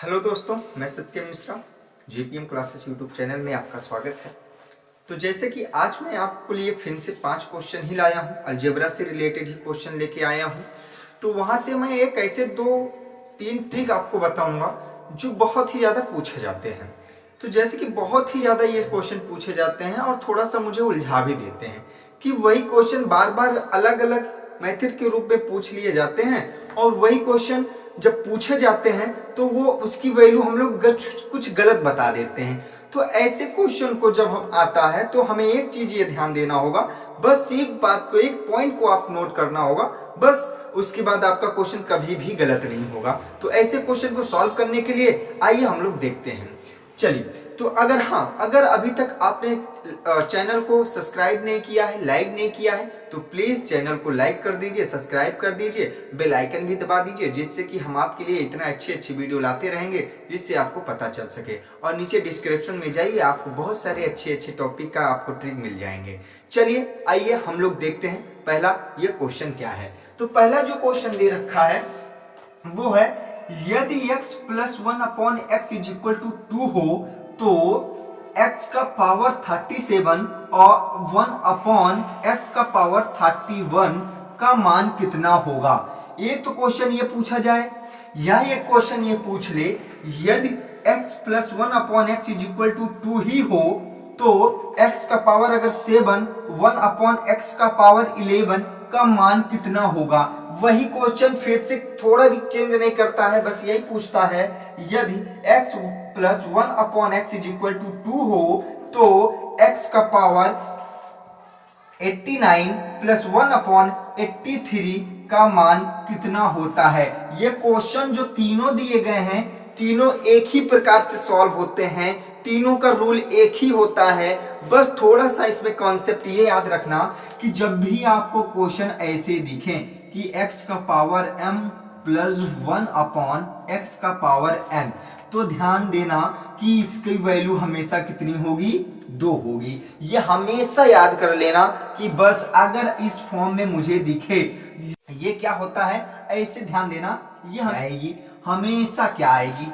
Hello दोस्तों, मैं Satyam Mishra. GPM classes YouTube channel में आपका स्वागत है। तो जैसे कि आज मैं आपको लिए फिर से 5 क्वेश्चन ही लाया हूँ, अलजेब्रा से रिलेटेड ही क्वेश्चन लेके आया हूँ। तो वहाँ से मैं एक ऐसे 2-3 ट्रिक आपको बताऊँगा जो बहुत ही ज़्यादा पूछे जाते हैं। तो जैसे कि बहुत ही ज़्यादा ये क्वेश्चन पूछे जाते हैं और थोड़ा सा मुझे उलझा भी देते हैं कि वही क्वेश्चन बार बार अलग अलग मेथड के रूप में पूछ लिए जाते हैं और वही क्वेश्चन जब पूछे जाते हैं तो वो उसकी वैल्यू हम लोग कुछ गलत बता देते हैं। तो ऐसे क्वेश्चन को जब हम आता है तो हमें एक चीज ये ध्यान देना होगा, बस एक बात को, एक पॉइंट को आप नोट करना होगा, बस उसके बाद आपका क्वेश्चन कभी भी गलत नहीं होगा। तो ऐसे क्वेश्चन को सॉल्व करने के लिए आइए हम लोग देखते हैं। चलिए, तो अगर अभी तक आपने चैनल को सब्सक्राइब नहीं किया है, लाइक नहीं किया है, तो प्लीज चैनल को लाइक कर दीजिए, सब्सक्राइब कर दीजिए, बेल आइकन भी दबा दीजिए, जिससे कि हम आपके लिए इतना अच्छी वीडियो लाते रहेंगे जिससे आपको पता चल सके। और नीचे डिस्क्रिप्शन में जाइए, आपको बहुत सारे अच्छे टॉपिक का आपको ट्रिक मिल जाएंगे। चलिए आइए हम लोग देखते हैं पहला ये क्वेश्चन क्या है। तो पहला जो क्वेश्चन दे रखा है वो है, यदि x plus 1/x is equal to 2 हो तो x का पावर 37 और 1/x का पावर 31 का मान कितना होगा। एक तो क्वेश्चन ये पूछा जाए या एक क्वेश्चन ये पूछ ले, यदि x plus 1/x is equal to 2 ही हो तो x का पावर अगर 7, 1/x का पावर 11 का मान कितना होगा। वही क्वेश्चन फिर से थोड़ा भी चेंज नहीं करता है, बस यही पूछता है, यदि x plus 1/x is equal to 2 हो तो x का पावर 89 प्लस 1/83 का मान कितना होता है। ये क्वेश्चन जो तीनों दिए गए हैं, तीनों एक ही प्रकार से सॉल्व होते हैं, तीनों का रूल एक ही होता है। बस थोड़ा सा इसमें कॉन्सेप्ट ये याद रखना कि जब भी आपको क्वेश्चन ऐसे दिखे कि x का पावर m प्लस 1/x का पावर n, तो ध्यान देना कि इसकी वैल्यू हमेशा कितनी होगी, 2 होगी। ये हमेशा याद कर लेना कि बस अगर इस फॉर्म में मुझे दिखे, ये क्या होता है, ऐसे ध्यान देना, ये आएगी हमेशा, क्या आएगी,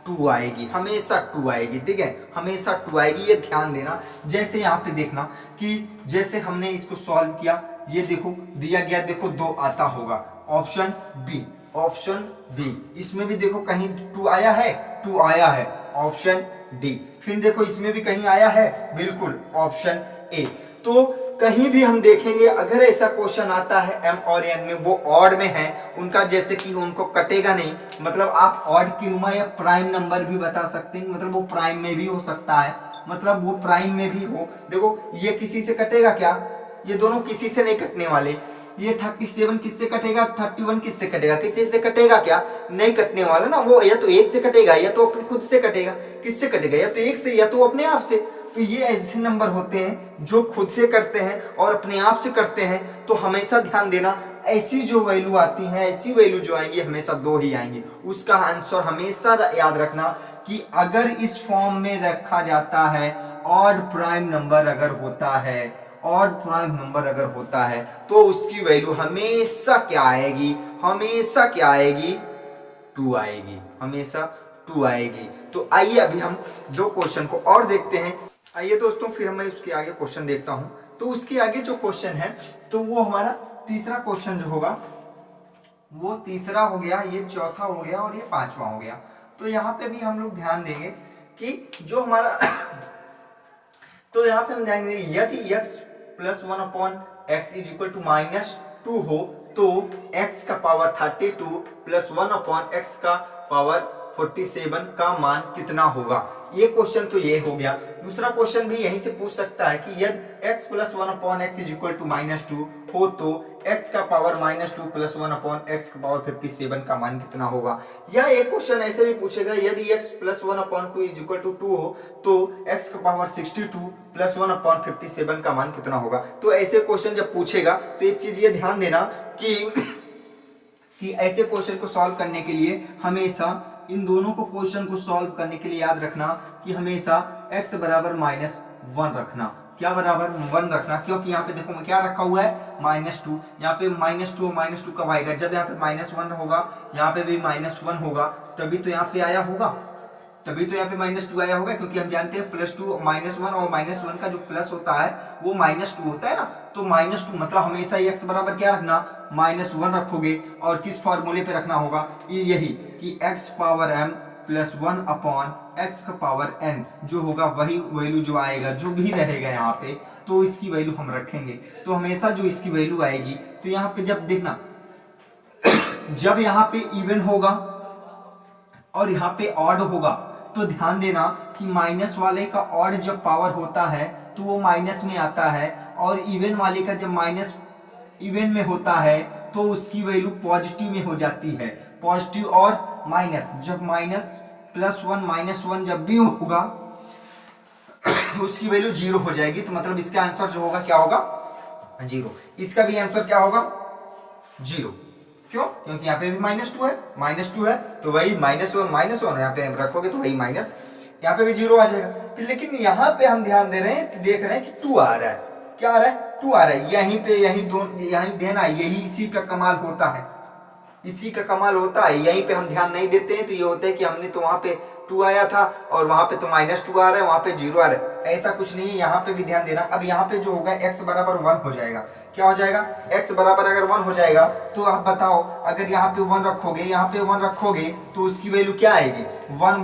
2 आएगी, हमेशा 2 आएगी। ठीक है, हमेशा 2 आएगी, ये ध्यान देना। जैसे यहाँ पे देखना कि जैसे हमने इसको सॉल्व किया, ये देखो दिया गया, देखो 2 आता होगा, ऑप्शन बी, ऑप्शन बी। इसमें भी देखो कहीं 2 आया है, 2 आया है, ऑप्शन डी। फिर देखो इसमें भी कहीं आया है, बिल्कुल ऑप्शन ए। तो कहीं भी हम देखेंगे अगर ऐसा क्वेश्चन आता है m और n में, वो ऑड में है, उनका जैसे कि उनको कटेगा नहीं, मतलब आप ऑड की नुमा या प्राइम नंबर भी बता सकते हैं, मतलब वो प्राइम में भी हो सकता है, मतलब वो प्राइम में भी हो। देखो ये किसी से कटेगा क्या, ये दोनों किसी से नहीं कटने वाले। ये 37 किससे कटेगा, 31 किससे कटेगा, किसी से कटेगा क्या, नहीं कटने वाला ना। वो या तो एक से कटेगा या तो अपने खुद से कटेगा। किससे कटेगा, या तो एक से या तो अपने आप से। तो ये ऐसे नंबर होते हैं जो खुद से करते हैं और अपने आप से करते हैं। तो हमेशा ध्यान देना, ऐसी जो वैल्यू आती है, ऐसी वैल्यू जो आएंगी हमेशा 2 ही आएंगी। उसका आंसर हमेशा याद रखना कि अगर इस फॉर्म में रखा जाता है, ऑड प्राइम नंबर अगर होता है, ऑड प्राइम नंबर अगर होता है, तो उसकी वैल्यू हमेशा क्या आएगी, हमेशा क्या आएगी, 2 आएगी, हमेशा 2 आएगी। तो आइए अभी हम 2 क्वेश्चन को और देखते हैं। आइए दोस्तों, फिर मैं उसके आगे क्वेश्चन देखता हूं। तो उसके आगे जो क्वेश्चन है, तो वो हमारा तीसरा क्वेश्चन जो होगा, वो तीसरा हो गया, ये चौथा हो गया और ये 5वां हो गया। तो यहाँ पे भी हम लोग ध्यान देंगे कि जो हमारा तो यहाँ पे हम ध्यान देंगे, यदि x plus 1/x is equal to -2 हो तो x का पावर 32 प्लस 1/x का पावर 47 का मान कितना होगा। ये क्वेश्चन तो ये हो गया। दूसरा क्वेश्चन भी यहीं से पूछ सकता है कि यदि x plus 1/x is equal to -2 हो तो x का पावर -2 प्लस 1/x का पावर 57 का मान कितना होगा। या एक क्वेश्चन ऐसे भी पूछेगा, यदि x plus 1/2 is equal to 2 हो तो x का पावर 62 प्लस 1/57 का मान कितना होगा। तो ऐसे क्वेश्चन जब पूछेगा तो एक चीज ये ध्यान देना कि ऐसे क्वेश्चन को सॉल्व करने के लिए हमेशा इन दोनों को क्वेश्चन को सॉल्व करने के लिए याद रखना कि हमेशा x बराबर -1 रखना। क्या बराबर 1 रखना, क्योंकि यहाँ पे देखो मैं क्या रखा हुआ है -2, यहाँ पे -2 कब आएगा, जब यहाँ पे -1 होगा, यहाँ पे भी -1 होगा, तभी तो यहाँ पे आया होगा, तभी तो यहाँ पे -2 आया होगा, क्योंकि हम जानते हैं +2 -1 और -1 का जो प्लस होता है वो -2 होता है ना। तो -2 मतलब हमेशा x बराबर क्या रखना, -1 रखोगे, और किस फॉर्मूले पे रखना होगा, यही कि x power m plus 1 upon x का पावर n, जो होगा वही वैल्यू जो आएगा, जो भी रहेगा यहाँ पे, तो इसकी वैल्यू हम रखेंगे। तो हमेशा जो इसकी वैल्यू आएगी, तो यहाँ पे जब देखना जब यहाँ पे इवन होगा और यहाँ पे ऑड होगा, तो ध्यान देना कि माइनस वाले का ऑड जब पावर होता है तो वो माइनस में आता है, और इवन वाले का जब माइनस इवन में होता है तो उसकी वैल्यू पॉजिटिव में हो जाती है। पॉजिटिव और माइनस, जब +1 -1 जब भी होगा उसकी वैल्यू 0 हो जाएगी। तो मतलब इसका आंसर जो होगा क्या होगा, 0। इसका भी आंसर क्या होगा, 0। क्यों, क्योंकि यहाँ पे भी -2 है, तो वही -1 यहाँ पे रखोगे तो वही माइनस, यहाँ पे भी 0 आ जाएगा। लेकिन यहाँ पे हम ध्यान दे रहे हैं, देख रहे हैं कि 2 आ रहा है, क्या आ रहा है, 2 आ रहा है, यहीं पे यहीं देना, यही इसी का कमाल होता है, इसी का कमाल होता है। यहीं पे हम ध्यान नहीं देते हैं, तो ये होता है कि हमने तो वहां पे 2 आया था और वहां पे तो -2 आ रहा है, वहां पे 0 आ रहा है, ऐसा कुछ नहीं है। यहाँ पे भी ध्यान देना। अब यहाँ पे जो होगा x बराबर 1 हो जाएगा, क्या हो जाएगा, x बराबर अगर 1 हो जाएगा, तो आप बताओ अगर यहाँ पे 1 रखोगे, यहाँ पे 1 रखोगे, तो उसकी वैल्यू क्या आएगी, 1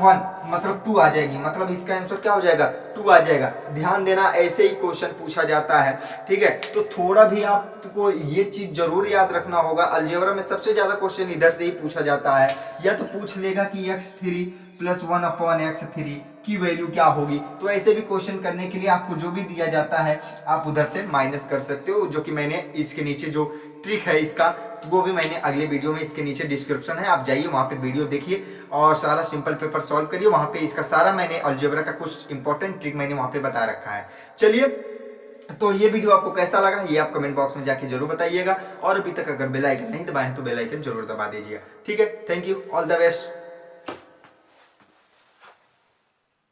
मतलब 2 आ जाएगी, मतलब इसका आंसर क्या हो जाएगा, 2 आ जाएगा। ध्यान देना, ऐसे ही क्वेश्चन पूछा जाता है, ठीक है। तो थोड़ा भी आपको ये चीज जरूर याद रखना होगा, अलजेब्रा में सबसे ज्यादा क्वेश्चन इधर से ही पूछा जाता है। या तो पूछ लेगा कि x3 + 1 अपॉन x3 की वैल्यू क्या होगी, तो ऐसे भी क्वेश्चन करने के लिए आपको जो भी दिया जाता है आप उधर से माइनस कर सकते हो, जो कि मैंने इसके नीचे जो ट्रिक है इसका, तो वो भी मैंने अगले वीडियो में, इसके नीचे डिस्क्रिप्शन है, आप जाइए वहाँ पे वीडियो देखिए और सारा सिंपल पेपर सॉल्व करिए। वहाँ पे इसका सारा मैंने अलजेब्रा का कुछ इंपॉर्टेंट ट्रिक मैंने वहाँ पे बता रखा है। चलिए, तो ये वीडियो आपको कैसा लगा ये आप कमेंट बॉक्स में जाके जरूर बताइएगा, और अभी तक अगर बेल आइकन नहीं दबाए तो बेल आइकन जरूर दबा दीजिएगा, ठीक है। Thank you, all the best.